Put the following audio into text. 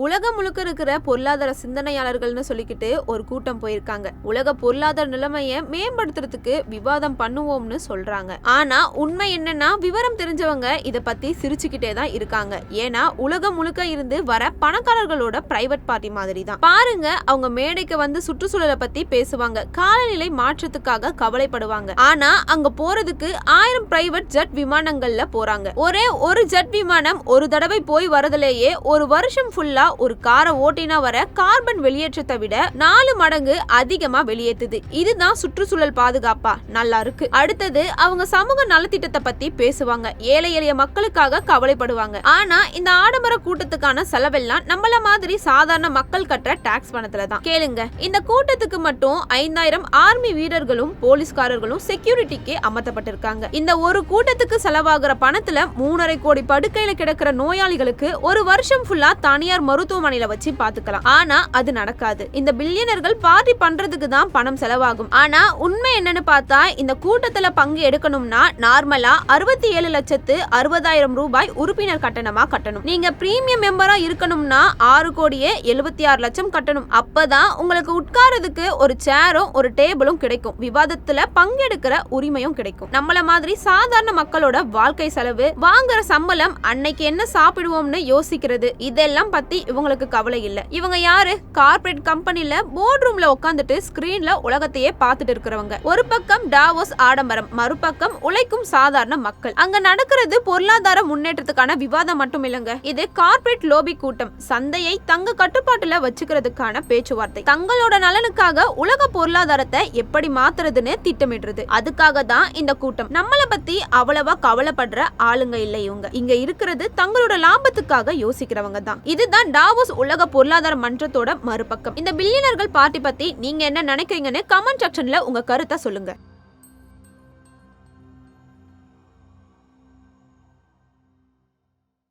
உலகம் முழுக்க இருக்கிற பொருளாதார சிந்தனையாளர்கள்னு சொல்லிக்கிட்டு ஒரு கூட்டம் போயிருக்காங்க. உலக பொருளாதார நிலைமையை மேம்படுத்துறதுக்கு விவாதம் பண்ணுவோம்னு சொல்றாங்க. ஆனா உண்மை என்னன்னா, விவரம் தெரிஞ்சவங்க இத பத்தி சிரிச்சுக்கிட்டே தான் இருக்காங்க. ஏன்னா உலகம் முழுக்க இருந்து வர பணக்காரர்களோட பிரைவேட் பார்ட்டி மாதிரி தான். பாருங்க, அவங்க மேடைக்கு வந்து சுற்றுச்சூழலை பத்தி பேசுவாங்க, காலநிலை மாற்றத்துக்காக கவலைப்படுவாங்க. ஆனா அங்க போறதுக்கு 1000 பிரைவேட் ஜெட் விமானங்கள்ல போறாங்க. ஒரே ஒரு ஜெட் விமானம் ஒரு தடவை போய் வரதுலேயே ஒரு வருஷம் ஃபுல்லா ஒரு காரை ஓட்டினா வர கார்பன் வெளியேற்றத்தை விட 4 மடங்கு அதிகமா வெளியேற்றுது. இதுதான் சுற்றுச்சூழல் பாதுகாப்பா? நல்லா இருக்கு. அடுத்தது அவங்க சமூக நலத்திட்டத்தை பத்தி பேசுவாங்க, ஏழை எளிய மக்களுக்காக கவலைப்படுவாங்க. ஆனா இந்த ஆடம்பர கூட்டத்துக்கான செலவெல்லாம் நம்மள மாதிரி சாதாரண மக்கள் கட்டுற டாக்ஸ் பணத்துல தான். கேளுங்க, இந்த கூட்டத்துக்கு மட்டும் 5000 ஆர்மி வீரர்களும் போலீஸ்காரர்களும் செக்யூரிட்டிக்கு அமர்த்தப்பட்டிருக்காங்க. இந்த ஒரு கூட்டத்துக்கு செலவாகிற பணத்துல 3.5 கோடி படுக்கையில கிடக்கிற நோயாளிகளுக்கு ஒரு வருஷம் ஃபுல்லா தனியார் மருத்துவமனையில வச்சு பாத்துக்கலாம். ஆனா அது நடக்காது. இந்த பில்லியனர்கள் பார்ட்டி பண்றதுக்கு தான் பணம் செலவாகும். ஆனா உண்மை என்னன்னு பார்த்தா, இந்த கூட்டத்துல பங்கு எடுக்கணும்னா நார்மலா 67,60,000 ரூபாய் உறுப்பினர் கட்டணமா கட்டணும். நீங்க பிரீமியம் மெம்பரா இருக்கணும்னா 6,76,00,000 கட்டணும். அப்பதான் உங்களுக்கு உட்காரதுக்கு ஒரு சேரும் ஒரு டேபிளும் கிடைக்கும், விவாதத்துல பங்கெடுக்கிற உரிமையும் கிடைக்கும். நம்மள மாதிரி சாதாரண மக்களோட வாழ்க்கை செலவு, வாங்குற சம்பளம், அன்னைக்கு என்ன சாப்பிடுவோம்னு யோசிக்கிறது, இதெல்லாம் பத்தி இவங்களுக்கு கவலை இல்ல. இவங்க யாரு? கார்ப்பரேட் கம்பெனில போர்ட் ரூம்ல உட்கார்ந்துட்டு ஸ்கிரீன்ல உலகத்தையே பார்த்துட்டு இருக்கிறவங்க. ஒரு பக்கம் டாவோஸ் ஆடம்பரம், மறுபக்கம் உழைக்கும் சாதாரண மக்கள். அங்க நடக்கிறது பொருளாதார முன்னேற்றத்துக்கான விவாதம் மட்டும் இல்லங்க, இது கார்ப்பரேட் லோபி கூட்டம். சந்தையை தங்க கட்டுப்பாட்டுல வச்சுக்கிறதுக்கான பேச்சுவார்த்தை. தங்களோட நலனுக்காக உலக பொருளாதாரத்தை எப்படி மாத்துறதுன்னு திட்டமிடுறது. அதுக்காக தான் இந்த கூட்டம். நம்மள பத்தி அவ்வளவா கவலைப்படுற ஆளுங்க இல்ல இவங்க. இங்க இருக்கிறது தங்களோட லாபத்துக்காக யோசிக்கிறவங்க தான். இதுதான் டாவோஸ் உலக பொருளாதார மன்றத்தோட மறுபக்கம். இந்த பில்லியனர்கள் பார்ட்டி பத்தி நீங்க என்ன நினைக்கிறீங்கன்னு கமெண்ட் செக்ஷன்ல உங்க கருத்தை சொல்லுங்க.